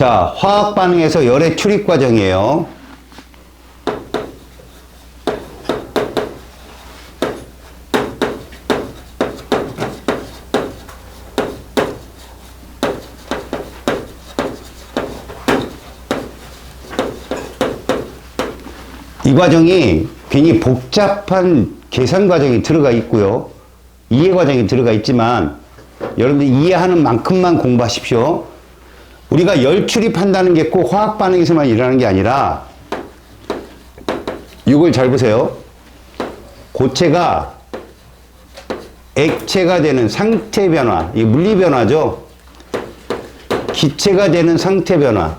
자, 화학 반응에서 열의 출입 과정이에요. 이 과정이 굉장히 복잡한 계산 과정이 들어가 있고요. 이해 과정이 들어가 있지만 여러분들 이해하는 만큼만 공부하십시오. 우리가 열 출입한다는 게 꼭 화학 반응에서만 일어나는 게 아니라 이걸 잘 보세요. 고체가 액체가 되는 상태 변화, 이 물리 변화죠. 기체가 되는 상태 변화.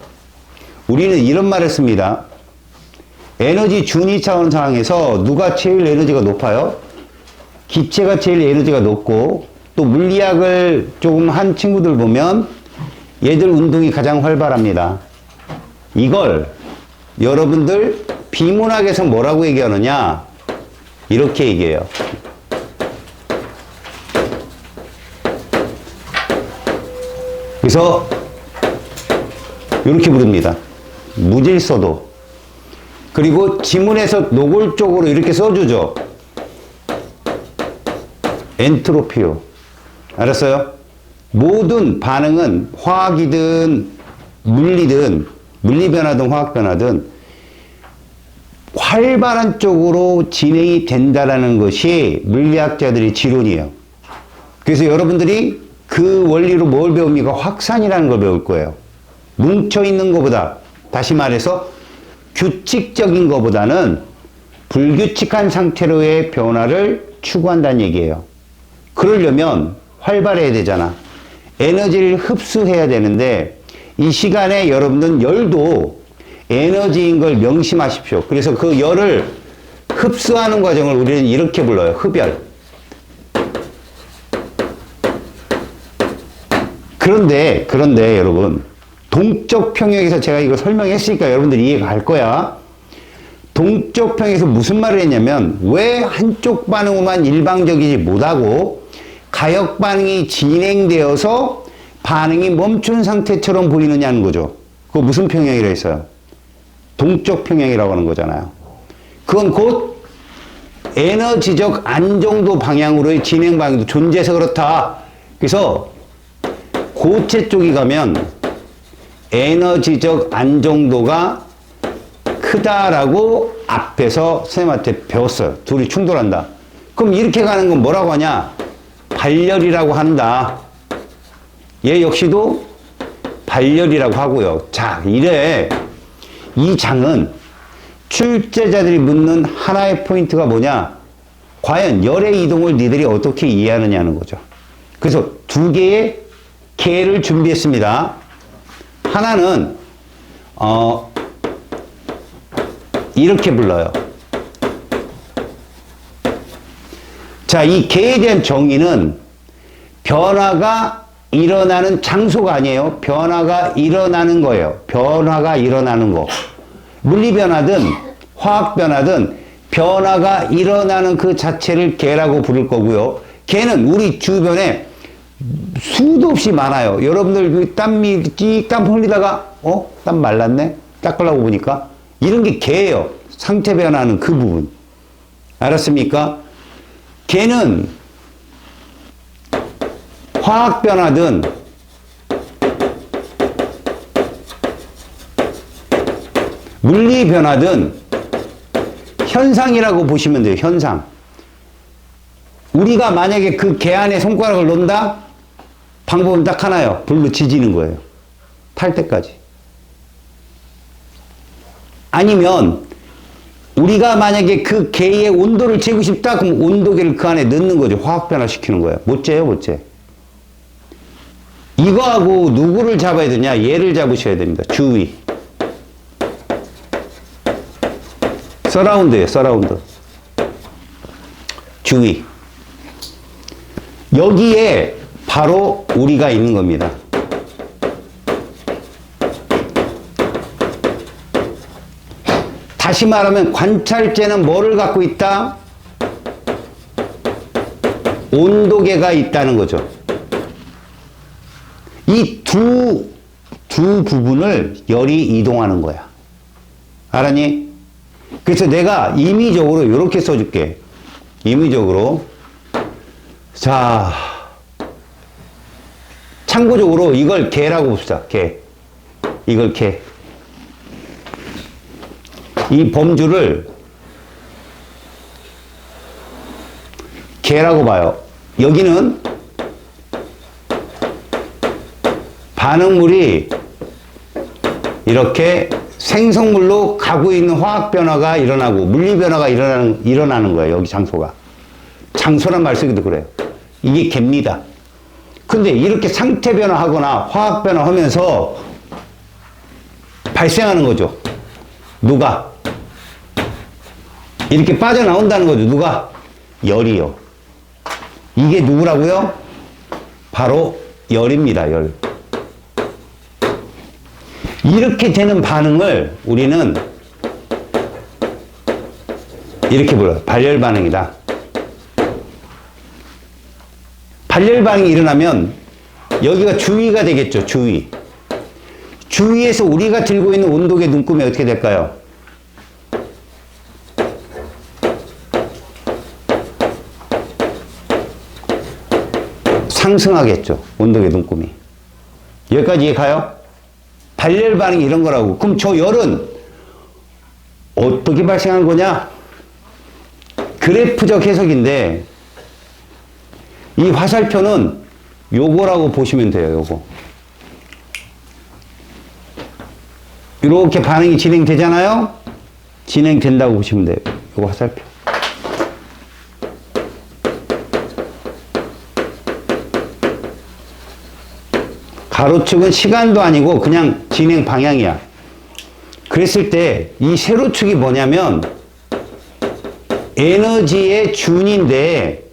우리는 이런 말을 씁니다. 에너지 준위 차원 상황에서 누가 제일 에너지가 높아요? 기체가 제일 에너지가 높고, 또 물리학을 조금 한 친구들 보면 얘들 운동이 가장 활발합니다. 이걸 여러분들 비문학에서 뭐라고 얘기하느냐? 이렇게 얘기해요. 그래서 이렇게 부릅니다. 무질서도. 그리고 지문에서 노골적으로 이렇게 써주죠. 엔트로피요. 알았어요? 모든 반응은 화학이든 물리든 물리변화든 화학변화든 활발한 쪽으로 진행이 된다는 것이 물리학자들의 지론이에요. 그래서 여러분들이 그 원리로 뭘 배웁니까? 확산이라는 걸 배울 거예요. 뭉쳐있는 것보다, 다시 말해서 규칙적인 것보다는 불규칙한 상태로의 변화를 추구한다는 얘기예요. 그러려면 활발해야 되잖아. 에너지를 흡수해야 되는데 이 시간에 여러분들은 열도 에너지인 걸 명심하십시오. 그래서 그 열을 흡수하는 과정을 우리는 이렇게 불러요. 흡열. 그런데 여러분, 동쪽 평형에서 제가 이거 설명했으니까 여러분들이 이해가 갈 거야. 동쪽 평형에서 무슨 말을 했냐면 왜 한쪽 반응으로만 일방적이지 못하고 가역 반응이 진행되어서 반응이 멈춘 상태처럼 보이느냐는 거죠. 그거 무슨 평형이라 했어요? 동쪽 평형이라고 하는 거잖아요. 그건 곧 에너지적 안정도 방향으로의 진행 방향도 존재해서 그렇다. 그래서 고체 쪽이 가면 에너지적 안정도가 크다라고 앞에서 선생님한테 배웠어요. 둘이 충돌한다. 그럼 이렇게 가는 건 뭐라고 하냐? 발열이라고 한다. 얘 역시도 발열이라고 하고요. 자, 이래. 이 장은 출제자들이 묻는 하나의 포인트가 뭐냐? 과연 열의 이동을 니들이 어떻게 이해하느냐는 거죠. 그래서 두 개의 개를 준비했습니다. 하나는 이렇게 불러요. 자, 이 개에 대한 정의는 변화가 일어나는 장소가 아니에요. 변화가 일어나는 거예요. 변화가 일어나는 거. 물리 변화든 화학 변화든 변화가 일어나는 그 자체를 개라고 부를 거고요. 개는 우리 주변에 수도 없이 많아요. 여러분들 그 땀이 땀 흘리다가 땀 말랐네? 닦으려고 보니까 이런 게 개예요. 상태 변화는 그 부분. 알았습니까? 개는 화학 변화든 물리 변화든 현상이라고 보시면 돼요. 현상. 우리가 만약에 그 개 안에 손가락을 놓는다? 방법은 딱 하나요. 불로 지지는 거예요. 탈 때까지. 아니면 우리가 만약에 그 개의 온도를 재고 싶다? 그럼 온도계를 그 안에 넣는 거죠. 화학 변화시키는 거예요. 못 재요, 못 재. 이거하고 누구를 잡아야 되냐? 얘를 잡으셔야 됩니다. 주위. 서라운드예요, 서라운드. 주위. 여기에 바로 우리가 있는 겁니다. 다시 말하면 관찰제는 뭐를 갖고 있다? 온도계가 있다는 거죠. 이 두 두 부분을 열이 이동하는 거야. 알았니? 그래서 내가 임의적으로 이렇게 써줄게. 임의적으로. 자, 참고적으로 이걸 개라고 봅시다. 개. 이걸 개. 이 범주를 개라고 봐요. 여기는 반응물이 이렇게 생성물로 가고 있는 화학 변화가 일어나고 물리 변화가 일어나는 거예요. 여기 장소가. 장소란 말 쓰기도 그래요. 이게 개입니다. 근데 이렇게 상태 변화하거나 화학 변화하면서 발생하는 거죠. 누가? 이렇게 빠져나온다는 거죠. 누가? 열이요. 이게 누구라고요? 바로 열입니다. 열. 이렇게 되는 반응을 우리는 이렇게 불러요. 발열 반응이다. 발열 반응이 일어나면 여기가 주위가 되겠죠. 주위. 주위에서 우리가 들고 있는 온도계 눈금이 어떻게 될까요? 상승하겠죠. 온도계 눈금이. 여기까지 이해 가요? 발열 반응이 이런 거라고. 그럼 저 열은 어떻게 발생하는 거냐? 그래프적 해석인데 이 화살표는 요거라고 보시면 돼요. 요거. 이렇게 반응이 진행되잖아요? 진행된다고 보시면 돼요. 요거 화살표. 가로축은 시간도 아니고 그냥 진행 방향이야. 그랬을 때 이 세로축이 뭐냐면 에너지의 준위인데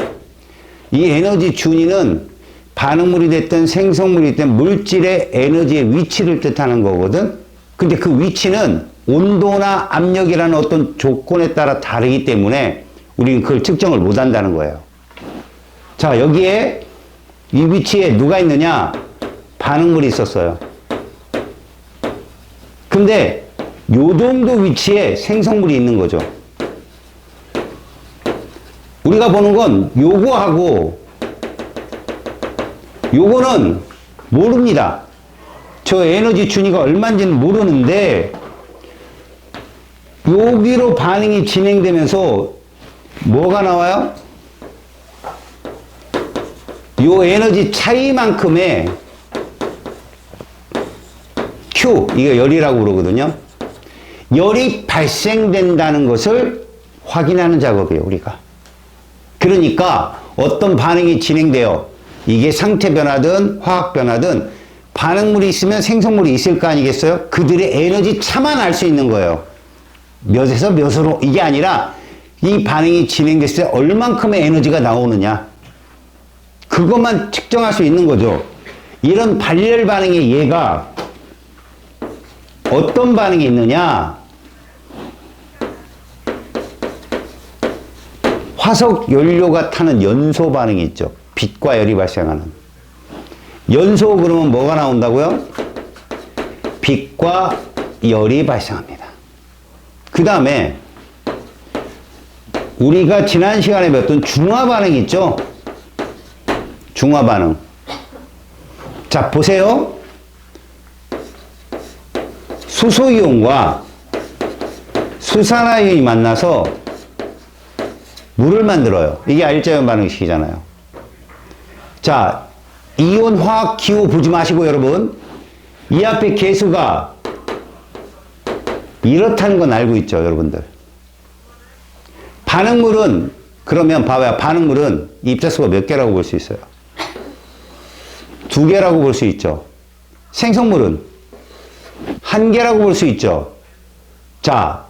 이 에너지 준위는 반응물이 됐든 생성물이 됐든 물질의 에너지의 위치를 뜻하는 거거든. 근데 그 위치는 온도나 압력이라는 어떤 조건에 따라 다르기 때문에 우리는 그걸 측정을 못 한다는 거예요. 자, 여기에 이 위치에 누가 있느냐? 반응물이 있었어요. 근데 요 정도 위치에 생성물이 있는 거죠. 우리가 보는 건 요거하고 요거는 모릅니다. 저 에너지 준위가 얼마인지는 모르는데 여기로 반응이 진행되면서 뭐가 나와요? 요 에너지 차이만큼의 Q, 이거 열이라고 그러거든요. 열이 발생된다는 것을 확인하는 작업이에요, 우리가. 그러니까 어떤 반응이 진행돼요. 이게 상태 변화든 화학 변화든 반응물이 있으면 생성물이 있을 거 아니겠어요? 그들의 에너지 차만 알 수 있는 거예요. 몇에서 몇으로, 이게 아니라 이 반응이 진행됐을 때 얼만큼의 에너지가 나오느냐. 그것만 측정할 수 있는 거죠. 이런 발열 반응의 얘가 어떤 반응이 있느냐? 화석 연료가 타는 연소 반응이 있죠. 빛과 열이 발생하는. 연소 그러면 뭐가 나온다고요? 빛과 열이 발생합니다. 그 다음에 우리가 지난 시간에 배웠던 중화 반응 있죠? 중화 반응. 자, 보세요. 수소이온과 수산화이온이 만나서 물을 만들어요. 이게 알자이온 반응식이잖아요. 자, 이온 화학 기호 보지 마시고 여러분, 이 앞에 개수가 이렇다는 건 알고 있죠, 여러분들. 반응물은 그러면 봐봐요. 반응물은 입자수가 몇 개라고 볼 수 있어요? 2개라고 볼 수 있죠. 생성물은 1개라고 볼 수 있죠. 자,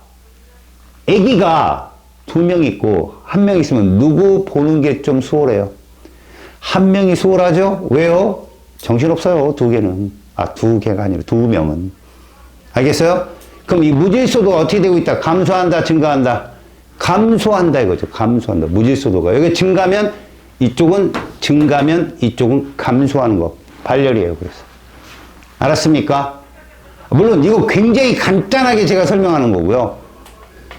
아기가 2명 있고 1명 있으면 누구 보는 게 좀 수월해요? 1명이 수월하죠? 왜요? 정신없어요, 2개는. 아, 2개가 아니라 2명은. 알겠어요? 그럼 이 무질소도가 어떻게 되고 있다? 감소한다, 증가한다? 감소한다 이거죠. 감소한다. 무질소도가. 여기 증가면 이쪽은 증가면 이쪽은 감소하는 거. 발열이에요, 그래서. 알았습니까? 물론 이거 굉장히 간단하게 제가 설명하는 거고요.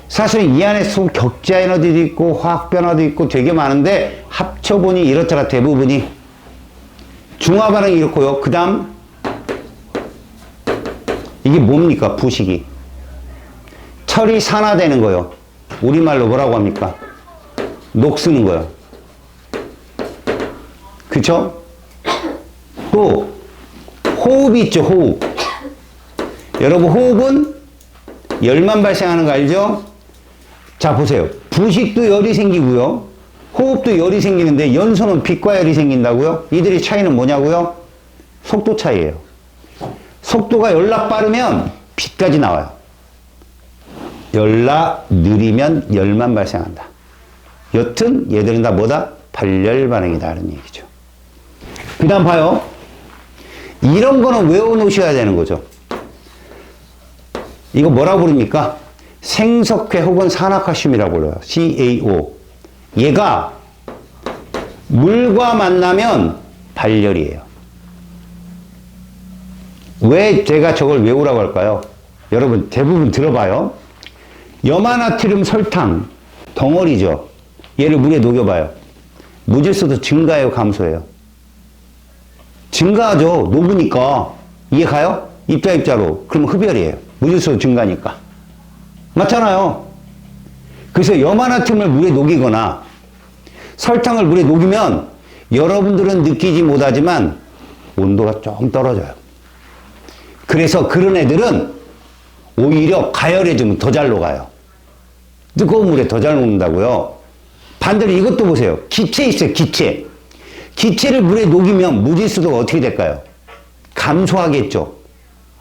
사실 이 안에 격자 에너지도 있고 화학 변화도 있고 되게 많은데 합쳐보니 이렇더라 대부분이. 중화 반응이 이렇고요. 그 다음 이게 뭡니까? 부식이. 철이 산화되는 거요. 우리말로 뭐라고 합니까? 녹쓰는 거요. 그쵸? 또 호흡이 있죠. 호흡. 여러분 호흡은 열만 발생하는 거 알죠? 자 보세요. 부식도 열이 생기고요. 호흡도 열이 생기는데 연소는 빛과 열이 생긴다고요? 이들의 차이는 뭐냐고요? 속도 차이예요. 속도가 열나 빠르면 빛까지 나와요. 열나 느리면 열만 발생한다. 여튼 얘들은 다 뭐다? 발열 반응이다 라는 얘기죠. 그 다음 봐요. 이런 거는 외워놓으셔야 되는 거죠. 이거 뭐라고 부릅니까? 생석회 혹은 산화칼슘이라고 불러요. CaO. 얘가 물과 만나면 발열이에요. 왜 제가 저걸 외우라고 할까요? 여러분 대부분 들어봐요. 염화나트륨 설탕 덩어리죠. 얘를 물에 녹여봐요. 무질서도 증가해요, 감소해요? 증가하죠. 녹으니까. 이해 가요? 입자로. 그러면 흡열이에요. 무질서도 증가니까. 맞잖아요. 그래서 염화나트륨을 물에 녹이거나 설탕을 물에 녹이면 여러분들은 느끼지 못하지만 온도가 좀 떨어져요. 그래서 그런 애들은 오히려 가열해지면 더 잘 녹아요. 뜨거운 물에 더 잘 녹는다고요. 반대로 이것도 보세요. 기체 있어요. 기체. 기체를 물에 녹이면 무질서도가 어떻게 될까요? 감소하겠죠.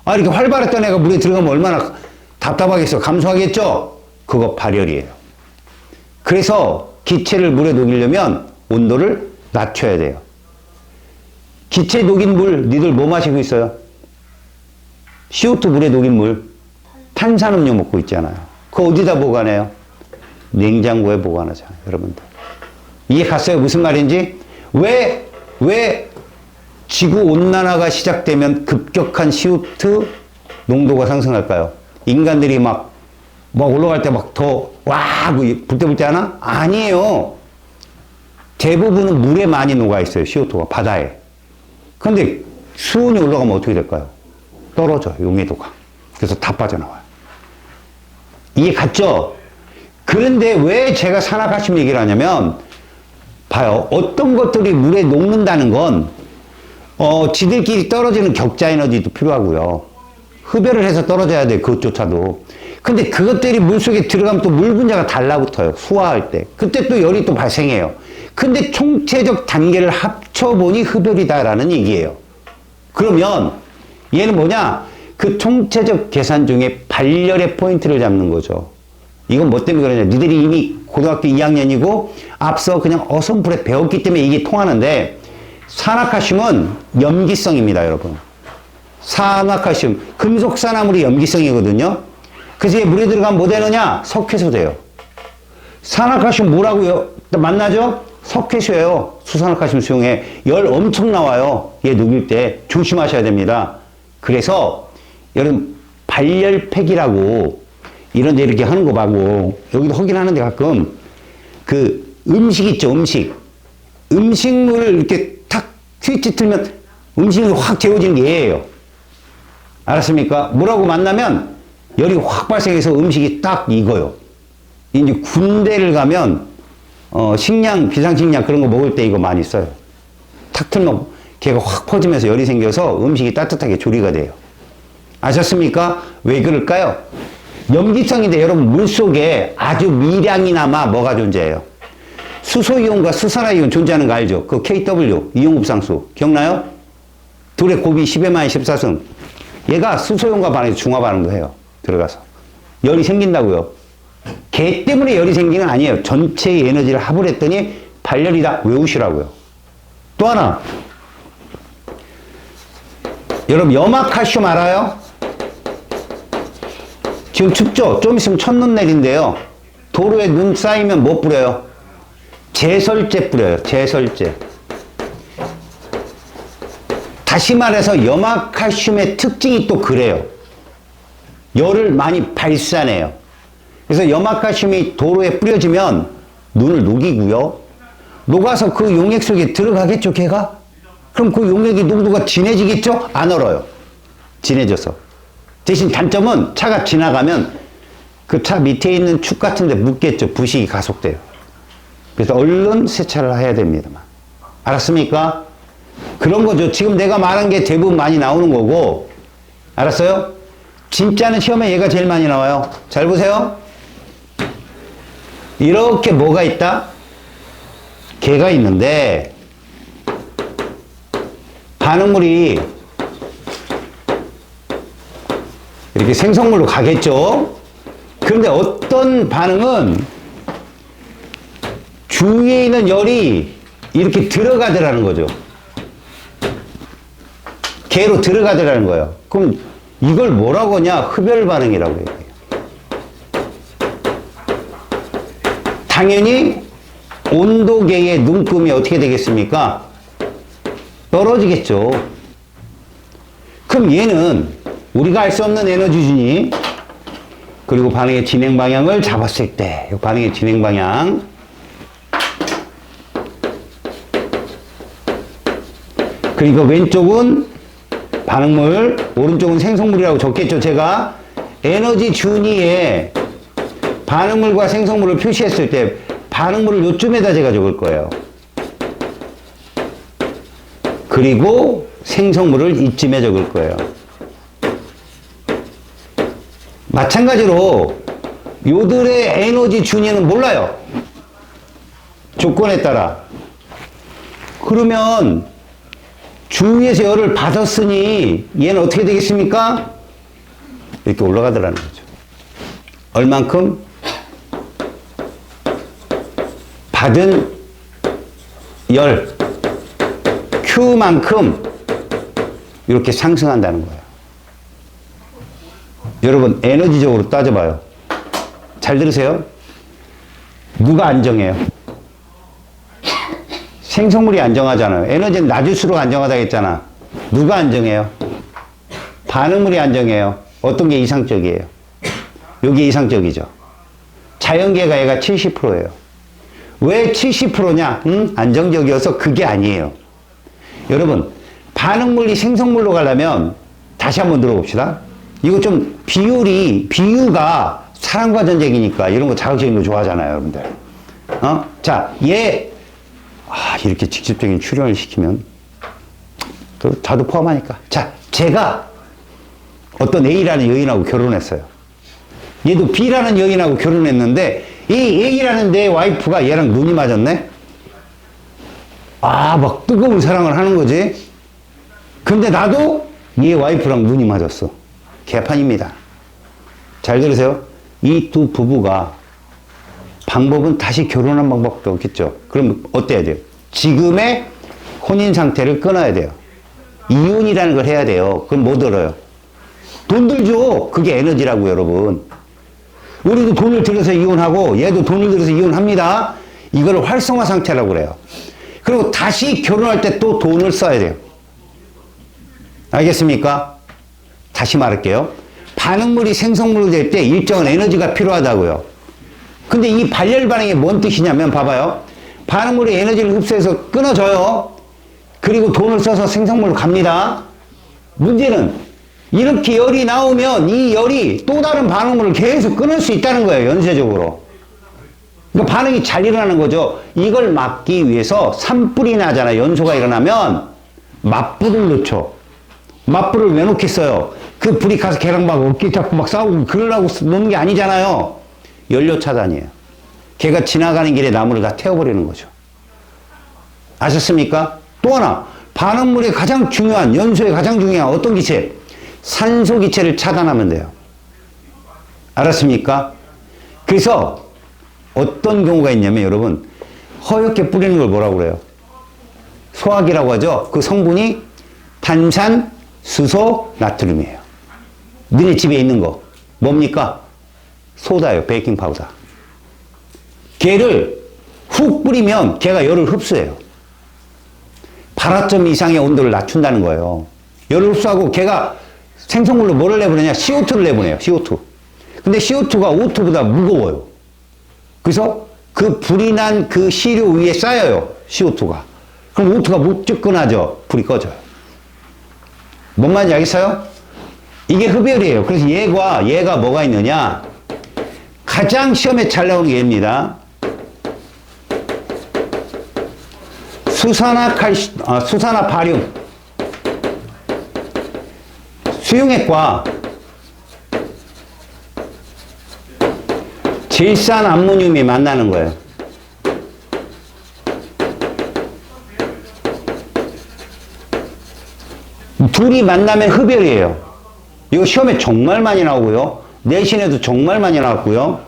아, 이렇게 활발했던 애가 물에 들어가면 얼마나 답답하겠어. 감소하겠죠? 그거 발열이에요. 그래서 기체를 물에 녹이려면 온도를 낮춰야 돼요. 기체 녹인 물, 니들 뭐 마시고 있어요? CO2 물에 녹인 물. 탄산음료 먹고 있잖아요. 그거 어디다 보관해요? 냉장고에 보관하잖아요, 여러분들. 이해 갔어요? 무슨 말인지? 왜 지구온난화가 시작되면 급격한 CO2 농도가 상승할까요? 인간들이 막 올라갈 때 막 더, 불때불때 하나? 아니에요. 대부분은 물에 많이 녹아있어요, CO2가, 바다에. 근데 수온이 올라가면 어떻게 될까요? 떨어져요, 용해도가. 그래서 다 빠져나와요. 이해 갔죠? 그런데 왜 제가 산화칼슘 얘기를 하냐면, 봐요. 어떤 것들이 물에 녹는다는 건, 지들끼리 떨어지는 격자 에너지도 필요하고요. 흡열을 해서 떨어져야 돼, 그것조차도. 근데 그것들이 물속에 들어가면 또 물 분자가 달라붙어요. 수화할 때. 그때 또 열이 또 발생해요. 근데 총체적 단계를 합쳐보니 흡열이다라는 얘기예요. 그러면 얘는 뭐냐? 그 총체적 계산 중에 발열의 포인트를 잡는 거죠. 이건 뭐 때문에 그러냐? 니들이 이미 고등학교 2학년이고 앞서 그냥 어선풀에 배웠기 때문에 이게 통하는데 산화칼슘은 염기성입니다, 여러분. 산화칼슘, 금속산화물이 염기성이거든요. 그래서 물에 들어가면 뭐 되느냐? 석회소 돼요. 산화칼슘 뭐라고요? 만나죠? 석회소예요. 수산화칼슘 수용해. 열 엄청 나와요. 얘 녹일 때 조심하셔야 됩니다. 그래서 여러분 발열팩이라고 이런 데 이렇게 하는 거 말고 여기도 하긴 하는데 가끔 그 음식 있죠, 음식. 음식물을 이렇게 탁 스위치 틀면 음식이 확 재워지는 게 얘예요. 알았습니까? 물하고 만나면 열이 확 발생해서 음식이 딱 익어요. 이제 군대를 가면 식량, 비상식량 그런 거 먹을 때 이거 많이 써요. 탁 틀면 걔가 확 퍼지면서 열이 생겨서 음식이 따뜻하게 조리가 돼요. 아셨습니까? 왜 그럴까요? 염기성인데 여러분 물속에 아주 미량이나마 뭐가 존재해요? 수소이온과 수산화이온 존재하는 거 알죠? 그 KW, 이용급상수. 기억나요? 둘의 곱이 10의 14승. 얘가 수소이온과 반응해서 중화 반응도 해요. 들어가서. 열이 생긴다고요. 걔 때문에 열이 생기는 건 아니에요. 전체의 에너지를 합을 했더니 발열이다. 외우시라고요. 또 하나. 여러분 염화칼슘 알아요? 지금 춥죠? 좀 있으면 첫눈 내린대요. 도로에 눈 쌓이면 뭐 뿌려요? 제설제 뿌려요. 제설제. 다시 말해서 염화칼슘의 특징이 또 그래요. 열을 많이 발산해요. 그래서 염화칼슘이 도로에 뿌려지면 눈을 녹이고요. 녹아서 그 용액 속에 들어가겠죠, 걔가? 그럼 그 용액이 농도가 진해지겠죠? 안 얼어요. 진해져서. 대신 단점은 차가 지나가면 그 차 밑에 있는 축 같은 데 묻겠죠. 부식이 가속돼요. 그래서 얼른 세차를 해야 됩니다만. 알았습니까? 그런 거죠. 지금 내가 말한 게 대부분 많이 나오는 거고. 알았어요? 진짜는 시험에 얘가 제일 많이 나와요. 잘 보세요. 이렇게 뭐가 있다? 개가 있는데 반응물이 이렇게 생성물로 가겠죠. 그런데 어떤 반응은 주위에 있는 열이 이렇게 들어가더라는 거죠. 개로 들어가더라는 거예요. 그럼 이걸 뭐라고 하냐? 흡열 반응이라고 얘기해요. 당연히 온도계의 눈금이 어떻게 되겠습니까? 떨어지겠죠. 그럼 얘는 우리가 알 수 없는 에너지준이 그리고 반응의 진행 방향을 잡았을 때 반응의 진행 방향 그리고 왼쪽은 반응물 오른쪽은 생성물이라고 적겠죠. 제가 에너지 준위에 반응물과 생성물을 표시했을 때 반응물을 요쯤에다 제가 적을 거예요. 그리고 생성물을 이쯤에 적을 거예요. 마찬가지로 요들의 에너지 준위는 몰라요. 조건에 따라. 그러면 주위에서 열을 받았으니 얘는 어떻게 되겠습니까? 이렇게 올라가더라는 거죠. 얼만큼? 받은 열 Q만큼 이렇게 상승한다는 거예요. 여러분 에너지적으로 따져봐요. 잘 들으세요. 누가 안정해요? 생성물이 안정하잖아요. 에너지는 낮을수록 안정하다 했잖아. 누가 안정해요? 반응물이 안정해요. 어떤 게 이상적이에요? 여기 이상적이죠. 자연계가 얘가 70%예요. 왜 70%냐? 안정적이어서 그게 아니에요. 여러분, 반응물이 생성물로 가려면 다시 한번 들어봅시다. 이거 좀 비유가 사랑과 전쟁이니까 이런 거 자극적인 거 좋아하잖아요, 여러분들. 자, 이렇게 직접적인 출연을 시키면 또 자도 포함하니까. 자, 제가 어떤 A라는 여인하고 결혼했어요. 얘도 B라는 여인하고 결혼했는데 이 A라는 내 와이프가 얘랑 눈이 맞았네? 막 뜨거운 사랑을 하는 거지. 근데 나도 얘 와이프랑 눈이 맞았어. 개판입니다. 잘 들으세요. 이 두 부부가 방법은 다시 결혼한 방법도 없겠죠. 그럼 어때야 돼요? 지금의 혼인 상태를 끊어야 돼요. 이혼이라는 걸 해야 돼요. 그럼 뭐 들어요? 돈 들죠. 그게 에너지라고 여러분. 우리도 돈을 들여서 이혼하고 얘도 돈을 들여서 이혼합니다. 이걸 활성화 상태라고 그래요. 그리고 다시 결혼할 때 또 돈을 써야 돼요. 알겠습니까? 다시 말할게요. 반응물이 생성물로 될 때 일정한 에너지가 필요하다고요. 근데 이 발열 반응이 뭔 뜻이냐면 봐봐요. 반응물이 에너지를 흡수해서 끊어져요. 그리고 돈을 써서 생성물로 갑니다. 문제는 이렇게 열이 나오면 이 열이 또 다른 반응물을 계속 끊을 수 있다는 거예요. 연쇄적으로. 그러니까 반응이 잘 일어나는 거죠. 이걸 막기 위해서 산불이 나잖아. 연소가 일어나면 맞불을 넣죠. 맞불을 왜 놓겠어요? 그 불이 가서 걔랑 막 어깨 잡고 막 싸우고 그러려고 놓는 게 아니잖아요. 연료 차단이에요. 걔가 지나가는 길에 나무를 다 태워버리는 거죠. 아셨습니까? 또 하나, 반응물의 가장 중요한, 연소의 가장 중요한 어떤 기체? 산소 기체를 차단하면 돼요. 알았습니까? 그래서 어떤 경우가 있냐면 여러분, 허옇게 뿌리는 걸 뭐라고 그래요? 소화기라고 하죠. 그 성분이 탄산, 수소, 나트륨이에요. 너네 집에 있는 거 뭡니까? 소다예요. 베이킹 파우더. 걔를 훅 뿌리면 걔가 열을 흡수해요. 발화점 이상의 온도를 낮춘다는 거예요. 열을 흡수하고 걔가 생성물로 뭐를 내보내냐? CO2를 내보내요. CO2. 근데 CO2가 O2보다 무거워요. 그래서 그 불이 난 그 시료 위에 쌓여요. CO2가. 그럼 O2가 못 접근하죠. 불이 꺼져요. 뭔 말인지 알겠어요? 이게 흡열이에요. 그래서 얘가 뭐가 있느냐? 가장 시험에 잘 나오는 게 얘입니다. 수산화 바륨. 수용액과 질산 암모늄이 만나는 거예요. 둘이 만나면 흡열이에요. 이거 시험에 정말 많이 나오고요. 내신에도 정말 많이 나왔고요.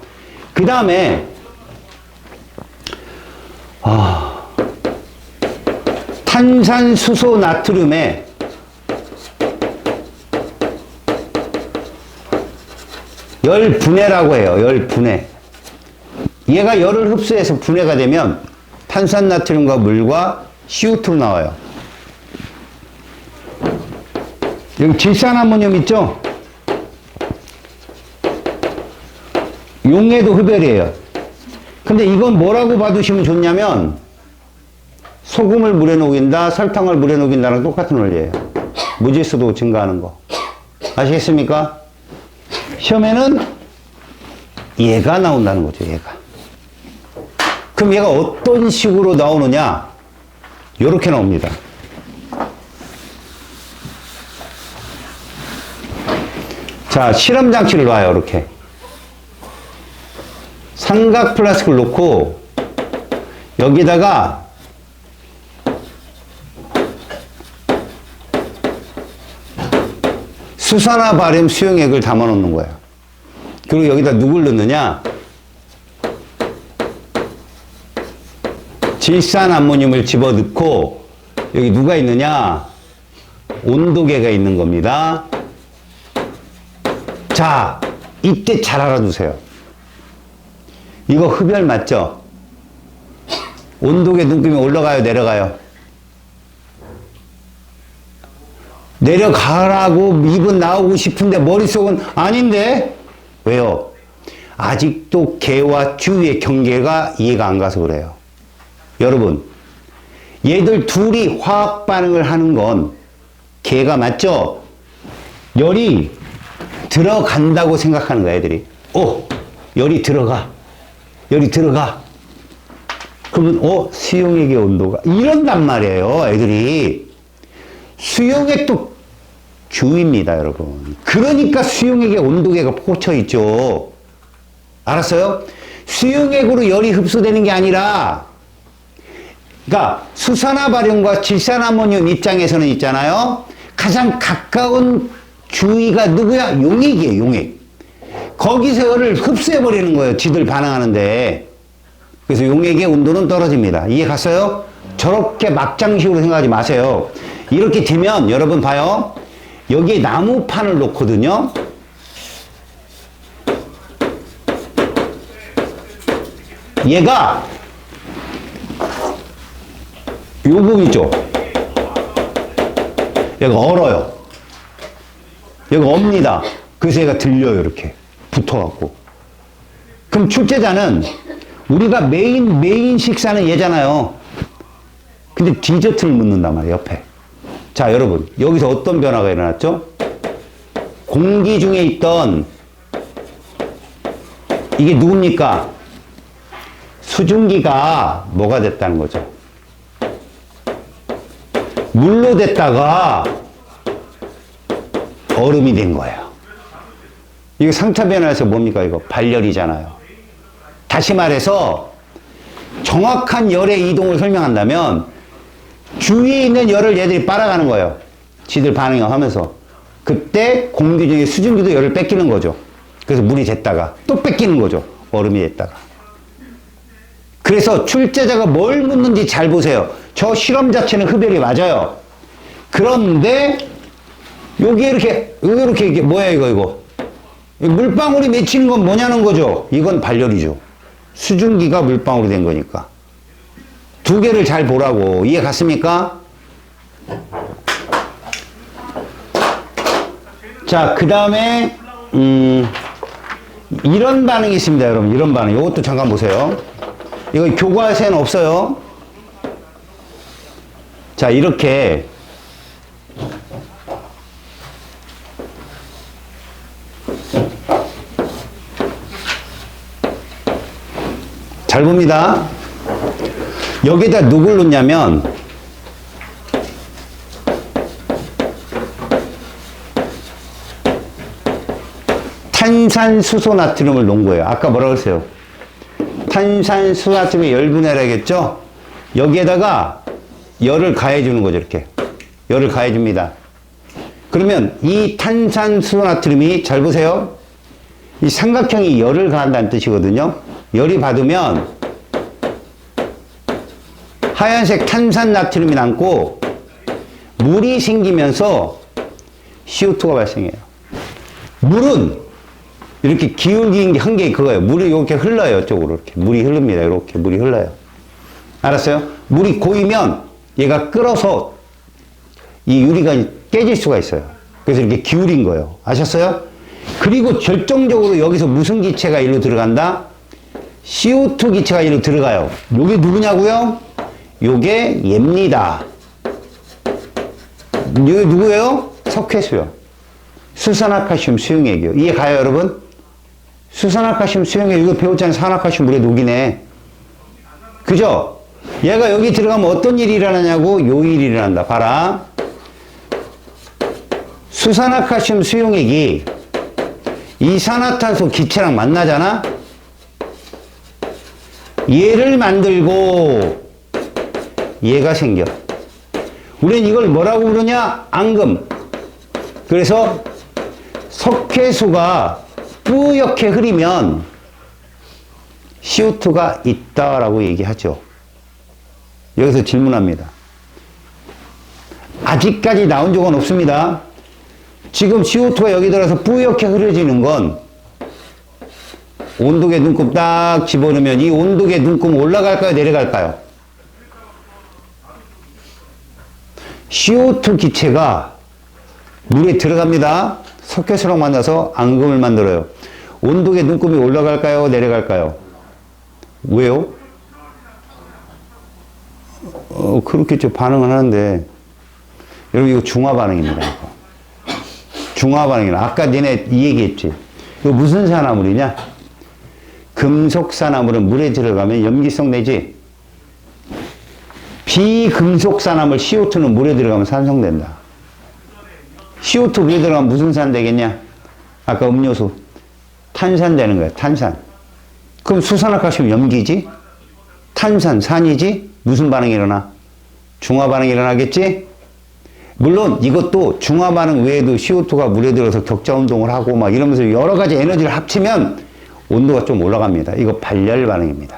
그 다음에 탄산수소 나트륨에 열분해라고 해요. 열분해. 얘가 열을 흡수해서 분해가 되면 탄산나트륨과 물과 CO2로 나와요. 여기 질산암모늄 있죠? 용해도 흡열이에요. 근데 이건 뭐라고 봐두시면 좋냐면 소금을 물에 녹인다, 설탕을 물에 녹인다랑 똑같은 원리예요. 무질서도 증가하는 거. 아시겠습니까? 시험에는 얘가 나온다는 거죠, 얘가. 그럼 얘가 어떤 식으로 나오느냐? 요렇게 나옵니다. 자, 실험 장치를 놔요, 이렇게. 삼각 플라스틱을 놓고 여기다가 수산화 바륨 수용액을 담아 놓는 거예요. 그리고 여기다 누굴 넣느냐? 질산 암모늄을 집어넣고 여기 누가 있느냐? 온도계가 있는 겁니다. 자, 이때 잘 알아두세요. 이거 흡열 맞죠? 온도계 눈금이 올라가요, 내려가요? 내려가라고 입은 나오고 싶은데 머릿속은 아닌데? 왜요? 아직도 개와 쥐의 경계가 이해가 안 가서 그래요. 여러분, 얘들 둘이 화학 반응을 하는 건 개가 맞죠? 열이 들어간다고 생각하는 거야, 애들이. 열이 들어가. 열이 들어가. 그러면, 수용액의 온도가. 이런단 말이에요, 애들이. 수용액도 균입니다, 여러분. 그러니까 수용액의 온도계가 꽂혀 있죠. 알았어요? 수용액으로 열이 흡수되는 게 아니라, 그러니까 수산화 바륨과 질산암모늄 입장에서는 있잖아요. 가장 가까운 주위가 누구야? 용액이에요, 용액. 거기서 열을 흡수해버리는 거예요, 지들 반응하는데. 그래서 용액의 온도는 떨어집니다. 이해 갔어요? 저렇게 막장식으로 생각하지 마세요. 이렇게 되면 여러분 봐요. 여기에 나무판을 놓거든요. 얘가 요 부분이죠. 얘가 얼어요. 얘가 옵니다. 그래서 얘가 들려요. 이렇게 붙어갖고. 그럼 출제자는 우리가 메인 식사는 얘잖아요. 근데 디저트를 묻는단 말이에요. 옆에. 자, 여러분, 여기서 어떤 변화가 일어났죠? 공기 중에 있던 이게 누굽니까? 수증기가 뭐가 됐다는 거죠? 물로 됐다가 얼음이 된 거예요. 이거 상차 변화에서 뭡니까? 이거 발열이잖아요. 다시 말해서 정확한 열의 이동을 설명한다면 주위에 있는 열을 얘들이 빨아가는 거예요. 지들 반응을 하면서. 그때 공기 중에 수증기도 열을 뺏기는 거죠. 그래서 물이 됐다가 또 뺏기는 거죠. 얼음이 됐다가. 그래서 출제자가 뭘 묻는지 잘 보세요. 저 실험 자체는 흡열이 맞아요. 그런데 여기에 이렇게 뭐야 이거. 물방울이 맺히는 건 뭐냐는 거죠. 이건 발열이죠. 수증기가 물방울이 된 거니까. 두 개를 잘 보라고. 이해 갔습니까? 자, 그 다음에 이런 반응이 있습니다, 여러분. 이런 반응. 이것도 잠깐 보세요. 이거 교과서에는 없어요. 자, 이렇게 잘 봅니다. 여기다 누굴 놓냐면 탄산수소 나트륨을 놓은 거예요. 아까 뭐라고 했어요? 탄산수소 나트륨의 열분해라겠죠? 여기에다가 열을 가해주는 거죠, 이렇게. 열을 가해줍니다. 그러면 이 탄산수소 나트륨이, 잘 보세요. 이 삼각형이 열을 가한다는 뜻이거든요. 열이 받으면 하얀색 탄산 나트륨이 남고 물이 생기면서 CO2가 발생해요. 물은 이렇게 기울기 한 게 그거예요. 물이 이렇게 흘러요. 이쪽으로 이렇게. 물이 흐릅니다. 이렇게 물이 흘러요. 알았어요? 물이 고이면 얘가 끓어서 이 유리가 깨질 수가 있어요. 그래서 이렇게 기울인 거예요. 아셨어요? 그리고 결정적으로 여기서 무슨 기체가 일로 들어간다? CO2 기체가 일로 들어가요. 요게 누구냐고요? 요게 얘입니다. 요게 누구예요? 석회수요. 수산화칼슘 수용액이요. 이해 가요, 여러분? 수산화칼슘 수용액, 이거 배웠잖아요. 산화칼슘 물에 녹이네. 그죠? 얘가 여기 들어가면 어떤 일이 일어나냐고? 요 일이 일어난다. 봐라. 수산화칼슘 수용액이 이산화탄소 기체랑 만나잖아? 얘를 만들고 얘가 생겨. 우리는 이걸 뭐라고 부르냐? 앙금. 그래서 석회수가 뿌옇게 흐리면 CO2가 있다라고 얘기하죠. 여기서 질문합니다. 아직까지 나온 적은 없습니다. 지금 CO2가 여기 들어서 뿌옇게 흐려지는 건 온도계 눈금 딱 집어넣으면 이 온도계 눈금 올라갈까요? 내려갈까요? CO2 기체가 물에 들어갑니다. 석회수랑 만나서 앙금을 만들어요. 온도계 눈금이 올라갈까요? 내려갈까요? 왜요? 그렇겠죠. 반응을 하는데. 여러분, 이거 중화 반응입니다. 이거. 중화 반응이라. 아까 니네 이 얘기했지. 이거 무슨 산화물이냐? 금속 산화물은 물에 들어가면 염기성 내지. 비금속 산화물 CO2는 물에 들어가면 산성된다. CO2 물에 들어가면 무슨 산 되겠냐? 아까 음료수. 탄산 되는 거야, 탄산. 그럼 수산화칼슘 염기지? 탄산, 산이지? 무슨 반응이 일어나? 중화 반응이 일어나겠지? 물론 이것도 중화 반응 외에도 CO2가 물에 들어서 격자 운동을 하고 막 이러면서 여러 가지 에너지를 합치면 온도가 좀 올라갑니다. 이거 발열 반응입니다.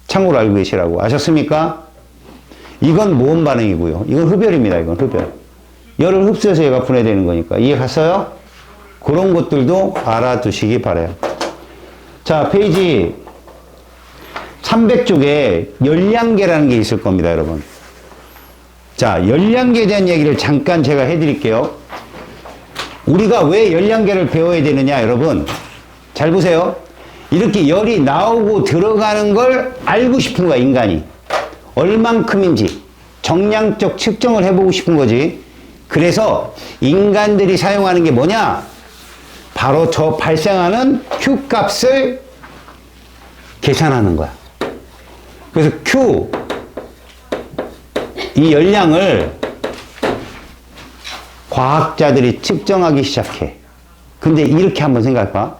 참고로 알고 계시라고. 아셨습니까? 이건 모험 반응이고요. 이건 흡열입니다. 이건 흡열. 열을 흡수해서 얘가 분해되는 거니까. 이해 갔어요? 그런 것들도 알아두시기 바라요. 자, 페이지 300쪽에 열량계라는 게 있을 겁니다, 여러분. 자, 열량계에 대한 얘기를 잠깐 제가 해드릴게요. 우리가 왜 열량계를 배워야 되느냐, 여러분. 잘 보세요. 이렇게 열이 나오고 들어가는 걸 알고 싶은 거야, 인간이. 얼만큼인지 정량적 측정을 해보고 싶은 거지. 그래서 인간들이 사용하는 게 뭐냐? 바로 저 발생하는 Q 값을 계산하는 거야. 그래서 Q, 이 열량을 과학자들이 측정하기 시작해. 근데 이렇게 한번 생각해봐.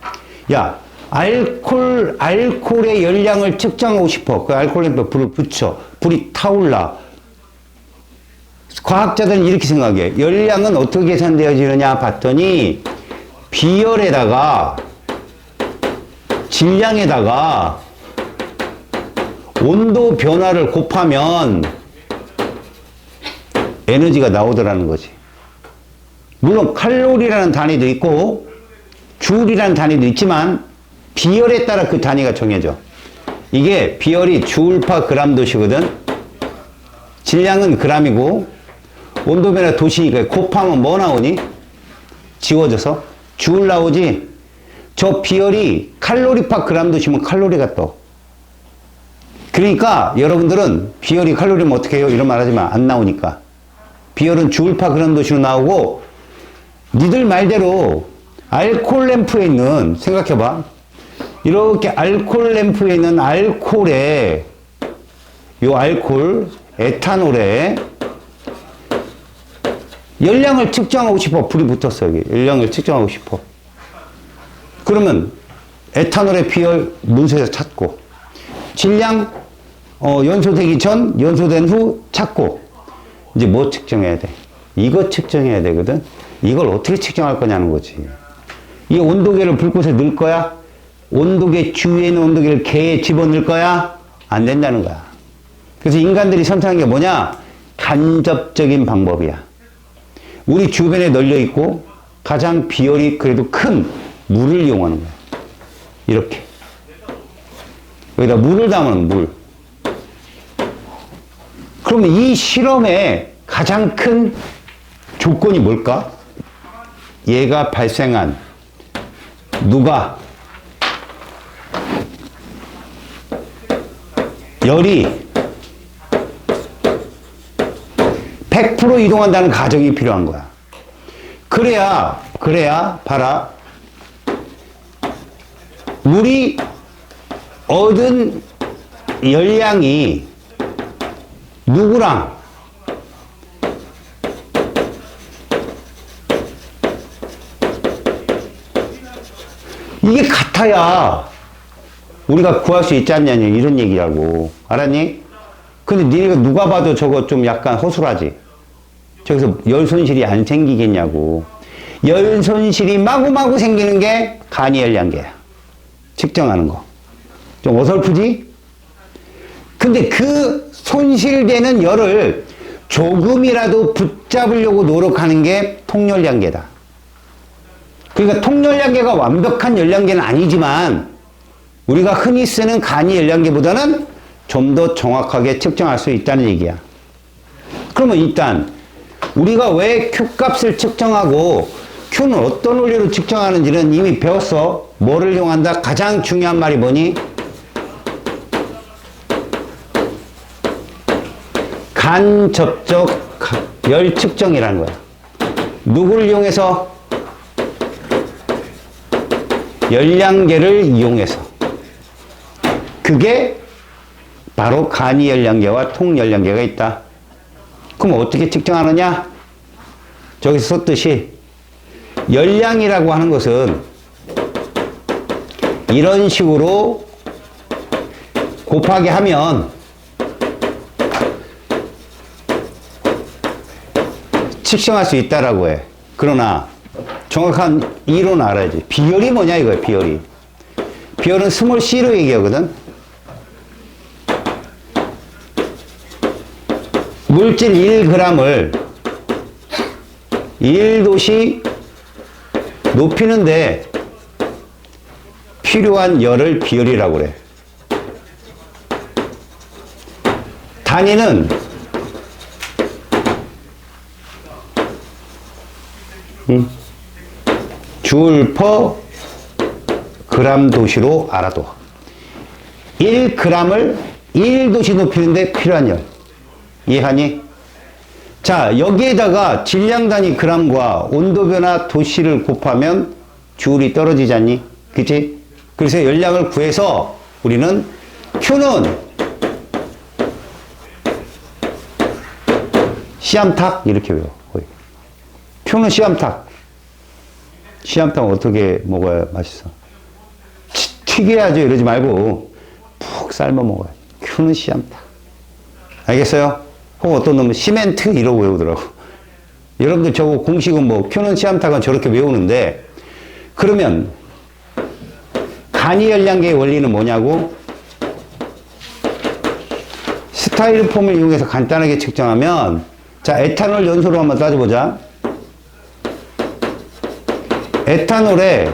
야, 알코올의 열량을 측정하고 싶어. 그 알코올에 불을 붙여. 불이 타올라. 과학자들은 이렇게 생각해. 열량은 어떻게 계산되어지느냐 봤더니 비열에다가 질량에다가 온도 변화를 곱하면 에너지가 나오더라는 거지. 물론 칼로리라는 단위도 있고 줄이라는 단위도 있지만 비열에 따라 그 단위가 정해져. 이게 비열이 줄파 그램 도시거든. 질량은 그램이고 온도 변화 도시니까 곱하면 뭐 나오니? 지워져서 줄 나오지. 저 비열이 칼로리파 그람 도시면 칼로리가 떠. 그러니까 여러분들은 비열이 칼로리면 어떻게 해요? 이런 말 하지만 안 나오니까. 비열은 주울파 그람 도시로 나오고, 니들 말대로 알코올 램프에 있는, 생각해봐. 이렇게 알코올 램프에 있는 알코올에, 요 알코올, 에탄올에 열량을 측정하고 싶어. 불이 붙었어, 여기. 열량을 측정하고 싶어. 그러면 에탄올의 비열 문서에서 찾고, 질량, 연소되기 전, 연소된 후 찾고, 이제 뭐 측정해야 돼? 이거 측정해야 되거든? 이걸 어떻게 측정할 거냐는 거지. 이 온도계를 불꽃에 넣을 거야? 온도계 주위에 있는 온도계를 개에 집어넣을 거야? 안 된다는 거야. 그래서 인간들이 선택한 게 뭐냐? 간접적인 방법이야. 우리 주변에 널려 있고 가장 비열이 그래도 큰 물을 이용하는 거야. 이렇게. 여기다 물을 담으면 물. 그러면 이 실험의 가장 큰 조건이 뭘까? 얘가 발생한 누가 열이 100% 이동한다는 가정이 필요한 거야. 그래야 봐라. 물이 얻은 열량이 누구랑 이게 같아야 우리가 구할 수 있지 않냐 이런 얘기라고. 알았니? 근데 니네가 누가 봐도 저거 좀 약간 허술하지. 저기서 열 손실이 안 생기겠냐고. 열 손실이 마구마구 생기는 게 간이 열량계야. 측정하는 거. 좀 어설프지? 근데 그 손실되는 열을 조금이라도 붙잡으려고 노력하는 게 통열량계다. 그러니까 통열량계가 완벽한 열량계는 아니지만 우리가 흔히 쓰는 간이 열량계보다는 좀 더 정확하게 측정할 수 있다는 얘기야. 그러면 일단 우리가 왜 Q값을 측정하고 Q는 어떤 원리로 측정하는지는 이미 배웠어. 뭐를 이용한다? 가장 중요한 말이 뭐니? 간접적 열 측정이라는 거야. 누구를 이용해서? 열량계를 이용해서. 그게 바로 간이 열량계와 통열량계가 있다. 그럼 어떻게 측정하느냐? 저기서 썼듯이 열량이라고 하는 것은 이런 식으로 곱하기 하면 측정할 수 있다라고 해. 그러나 정확한 이론을 알아야지. 비열이 뭐냐 이거야, 비열이. 비열은 스몰 c로 얘기하거든. 물질 1g을 1도씨 높이는데 필요한 열을 비열이라고 그래. 단위는 줄 퍼 그람 도시로 알아둬. 1g을 1도씨 높이는데 필요한 열. 이해하니? 자, 여기에다가 질량 단위 g과 온도 변화 도시를 곱하면 줄이 떨어지지 않니? 그치? 그래서 열량을 구해서 우리는 Q는 씨암탉 이렇게 외워. Q는 씨암탉. 씨암탉 어떻게 먹어야 맛있어? 튀겨야죠. 이러지 말고 푹 삶아 먹어야 돼. Q는 씨암탉. 알겠어요? 혹 어떤 놈은 시멘트 이러고 외우더라고. 여러분들 저거 공식은 뭐 Q는 씨암탉은 저렇게 외우는데, 그러면 간이 열량계의 원리는 뭐냐고? 스타일폼을 이용해서 간단하게 측정하면, 자, 에탄올 연소로 한번 따져보자. 에탄올의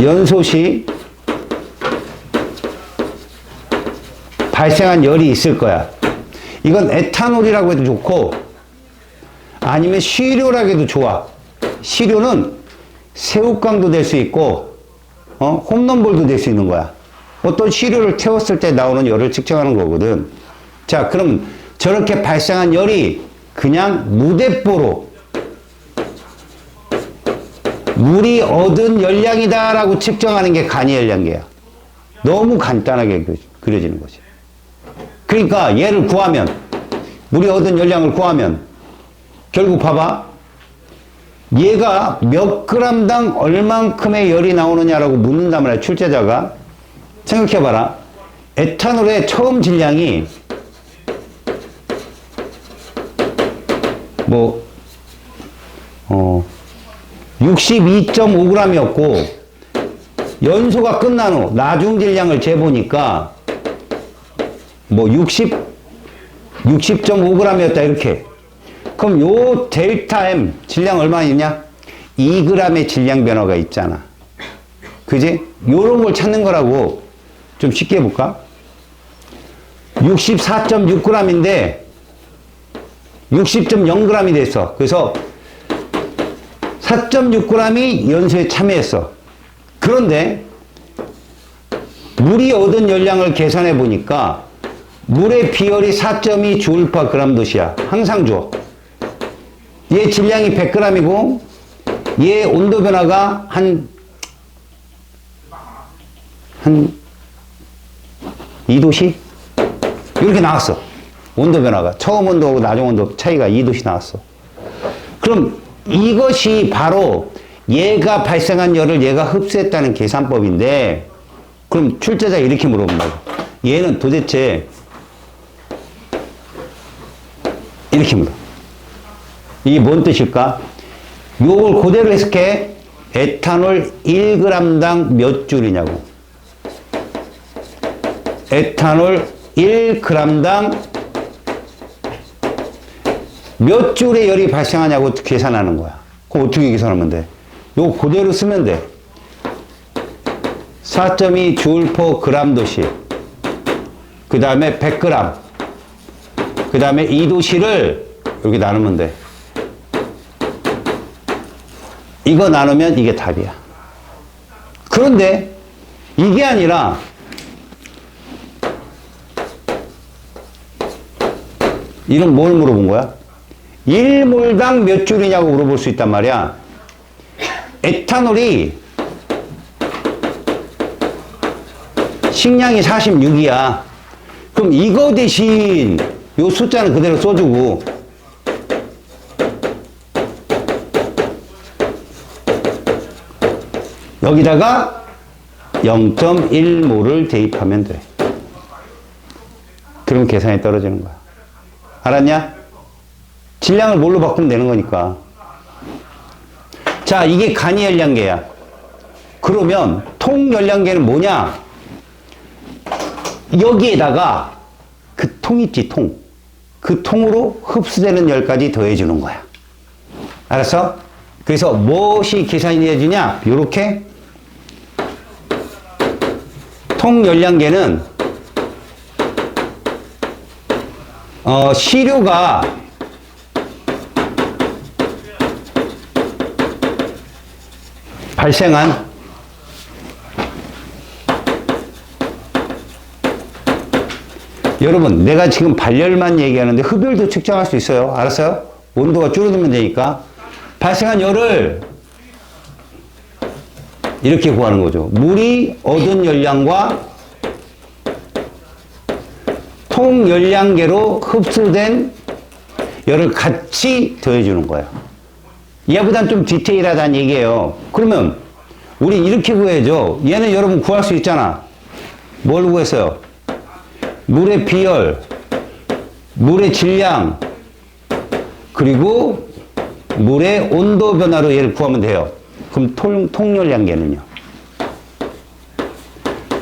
연소시 발생한 열이 있을 거야. 이건 에탄올이라고 해도 좋고 아니면 시료라고 해도 좋아. 시료는 새우깡도 될 수 있고 홈런볼도 될 수 있는 거야. 어떤 시료를 태웠을 때 나오는 열을 측정하는 거거든. 자, 그럼 저렇게 발생한 열이 그냥 무대뽀로 물이 얻은 열량이다 라고 측정하는 게 간이 열량계야. 너무 간단하게 그려지는 거지. 그러니까 얘를 구하면, 물이 얻은 열량을 구하면 결국 봐봐. 얘가 몇 그램당 얼만큼의 열이 나오느냐라고 묻는단 말이야, 출제자가. 생각해봐라. 에탄올의 처음 질량이 62.5g이었고 연소가 끝난 후 나중 질량을 재보니까 60.5g이었다 이렇게. 그럼 요 델타 M 질량 얼마나 있냐? 2g의 질량 변화가 있잖아. 그지? 요런 걸 찾는 거라고. 좀 쉽게 해볼까? 64.6g인데 60.0g이 됐어. 그래서 4.6g이 연소에 참여했어. 그런데 물이 얻은 열량을 계산해 보니까 물의 비열이 4.2 J/g도시야. 항상 줘. 얘 질량이 100g이고 얘 온도 변화가 한 2도씨? 이렇게 나왔어. 온도 변화가. 처음 온도하고 나중 온도 차이가 2도씨 나왔어. 그럼 이것이 바로 얘가 발생한 열을 얘가 흡수했다는 계산법인데, 그럼 출제자가 이렇게 물어본다고. 얘는 도대체 이렇게 물어. 이게 뭔 뜻일까? 요걸 그대로 해석해. 에탄올 1g당 몇 줄이냐고. 에탄올 1g당 몇 줄의 열이 발생하냐고 계산하는 거야. 그럼 어떻게 계산하면 돼? 요거 그대로 쓰면 돼. 4.2 J/g도시. 그 다음에 100g. 그 다음에 2도시를 이렇게 나누면 돼. 이거 나누면 이게 답이야. 그런데 이게 아니라 이런 뭘 물어본 거야? 1몰당 몇 줄이냐고 물어볼 수 있단 말이야. 에탄올이 식량이 46이야. 그럼 이거 대신 요 숫자는 그대로 써주고 여기다가 0.1몰을 대입하면 돼. 그럼 계산이 떨어지는 거야. 알았냐? 질량을 뭘로 바꾸면 되는 거니까. 자, 이게 간이 열량계야. 그러면 통 열량계는 뭐냐? 여기에다가 그 통 있지, 통. 그 통으로 흡수되는 열까지 더해주는 거야. 알았어? 그래서 무엇이 계산이 되어지냐? 요렇게 통 열량계는 시료가 발생한 여러분, 내가 지금 발열만 얘기하는데 흡열도 측정할 수 있어요. 알았어요? 온도가 줄어들면 되니까. 발생한 열을 이렇게 구하는 거죠. 물이 얻은 열량과 통 열량계로 흡수된 열을 같이 더해주는 거예요. 얘보단 좀 디테일하다는 얘기예요. 그러면 우리 이렇게 구해야죠. 얘는 여러분 구할 수 있잖아. 뭘 구했어요? 물의 비열, 물의 질량, 그리고 물의 온도 변화로 얘를 구하면 돼요. 그럼 통열량계는요?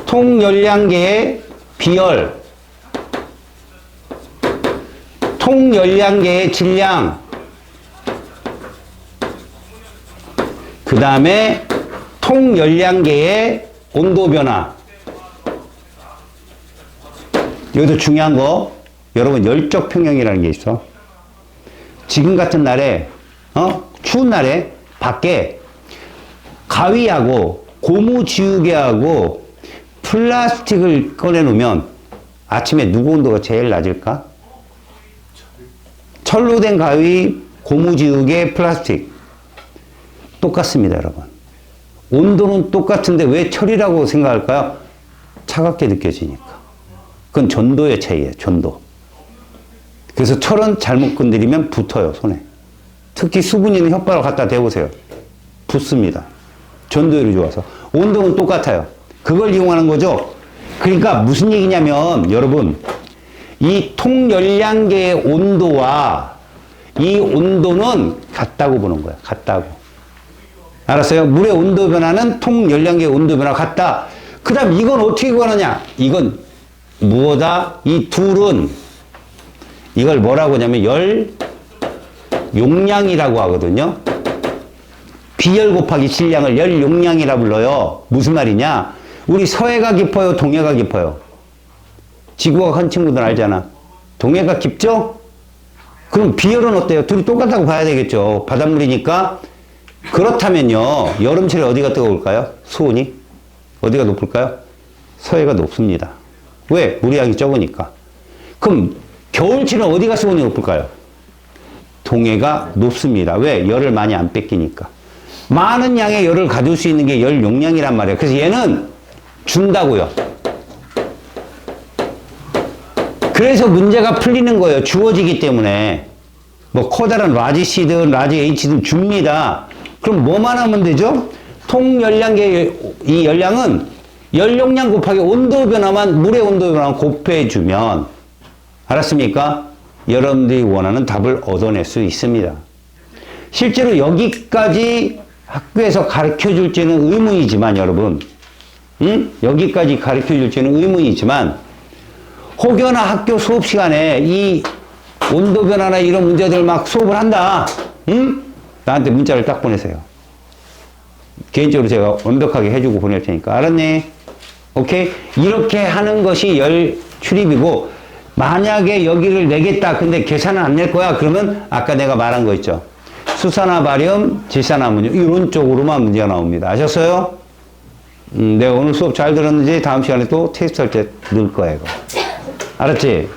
통열량계의 비열, 통열량계의 질량, 그 다음에 통열량계의 온도 변화. 여기도 중요한 거, 여러분 열적 평형이라는 게 있어. 지금 같은 날에 추운 날에 밖에 가위하고 고무지우개하고 플라스틱을 꺼내 놓으면 아침에 누구 온도가 제일 낮을까? 철로 된 가위, 고무지우개, 플라스틱 똑같습니다, 여러분. 온도는 똑같은데 왜 철이라고 생각할까요? 차갑게 느껴지니까. 그건 전도의 차이예요, 전도. 그래서 철은 잘못 건드리면 붙어요, 손에. 특히 수분 있는 혓바닥을 갖다 대보세요. 붙습니다. 전도율이 좋아서. 온도는 똑같아요. 그걸 이용하는 거죠. 그러니까 무슨 얘기냐면 여러분, 이 통열량계의 온도와 이 온도는 같다고 보는 거예요. 같다고. 알았어요? 물의 온도 변화는 통열량계의 온도 변화가 같다. 그 다음 이건 어떻게 구하느냐? 이건 무엇다? 이 둘은 이걸 뭐라고 하냐면 열 용량이라고 하거든요. 비열 곱하기 질량을 열 용량이라 불러요. 무슨 말이냐? 우리 서해가 깊어요? 동해가 깊어요? 지구가 큰 친구들 알잖아. 동해가 깊죠? 그럼 비열은 어때요? 둘이 똑같다고 봐야 되겠죠. 바닷물이니까. 그렇다면요. 여름철에 어디가 뜨거울까요? 수온이? 어디가 높을까요? 서해가 높습니다. 왜? 물의 양이 적으니까. 그럼 겨울철은 어디가 수온이 높을까요? 동해가 높습니다. 왜? 열을 많이 안 뺏기니까. 많은 양의 열을 가질 수 있는 게 열 용량이란 말이에요. 그래서 얘는 준다고요. 그래서 문제가 풀리는 거예요. 주어지기 때문에. 뭐 커다란 라지 C든 라지 H든 줍니다. 그럼 뭐만 하면 되죠? 통열량계 이 열량은 열 용량 곱하기 온도 변화만 물의 온도 변화만 곱해주면 알았습니까? 여러분들이 원하는 답을 얻어낼 수 있습니다. 실제로 여기까지 학교에서 가르쳐 줄지는 의문이지만 여러분 여기까지 가르쳐 줄지는 의문이지만 혹여나 학교 수업 시간에 이 온도 변화나 이런 문제들 막 수업을 한다. 나한테 문자를 딱 보내세요. 개인적으로 제가 완벽하게 해주고 보낼 테니까. 알았니? 오케이? 이렇게 하는 것이 열 출입이고 만약에 여기를 내겠다. 근데 계산은 안 낼 거야. 그러면 아까 내가 말한 거 있죠. 수산화 발음, 질산화 문제 이런 쪽으로만 문제가 나옵니다. 아셨어요? 내가 오늘 수업 잘 들었는지 다음 시간에 또 테스트 할 때 넣을 거야 이거. 알았지?